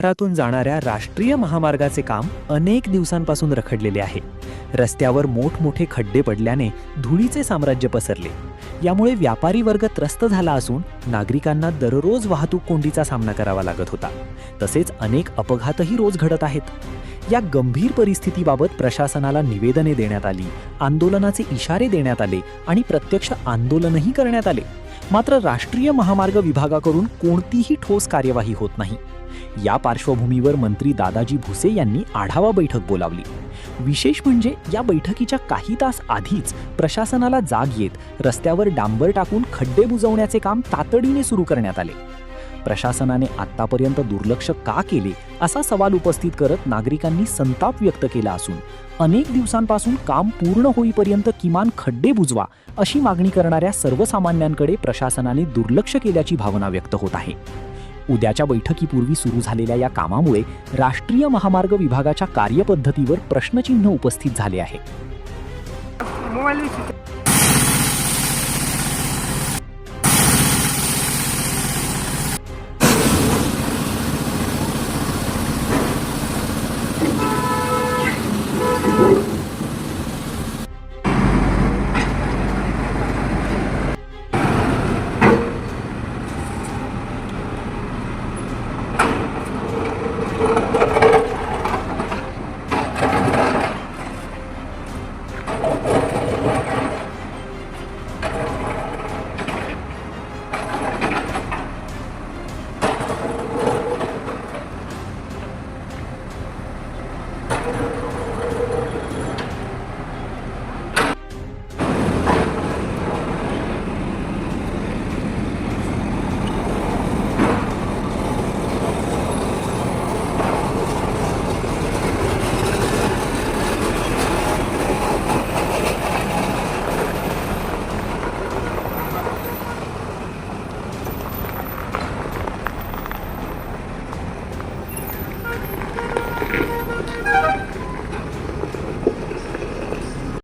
शहरातून जाणाऱ्या राष्ट्रीय महामार्गाचे काम अनेक दिवसांपासून रखडलेले आहे. रस्त्यावर मोठमोठे खड्डे पडल्याने धुळीचे साम्राज्य पसरले. यामुळे व्यापारी वर्ग त्रस्त झाला असून नागरिकांना दररोज वाहतूक कोंडीचा सामना करावा लागत होता. तसेच अनेक अपघातही रोज घडत आहेत. या गंभीर परिस्थितीबाबत प्रशासनाला निवेदने देण्यात आली, आंदोलनाचे इशारे देण्यात आले आणि प्रत्यक्ष आंदोलनही करण्यात आले. मात्र राष्ट्रीय महामार्ग विभागाकडून कोणतीही ठोस कार्यवाही होत नाही. या पार्श्वभूमीवर मंत्री दादाजी भुसे यांनी आढावा बैठक बोलावली. विशेष म्हणजे या बैठकीच्या काही तास आधीच प्रशासनाला जाग येत रस्त्यावर डांबर टाकून खड्डे बुजवण्याचे काम तातडीने सुरू करण्यात आले. प्रशासनाने आत्तापर्यंत दुर्लक्ष का केले असा सवाल उपस्थित करत नागरिकांनी संताप व्यक्त केला असून अनेक दिवसांपासून काम पूर्ण होईपर्यंत किमान खड्डे बुजवा अशी मागणी करणाऱ्या सर्वसामान्यांकडे प्रशासनाने दुर्लक्ष केल्याची भावना व्यक्त होत आहे. उद्याच्या बैठकीपूर्वी सुरू झालेल्या या कामामुळे राष्ट्रीय महामार्ग विभागाच्या कार्यपद्धतीवर प्रश्नचिन्ह उपस्थित झाले आहे.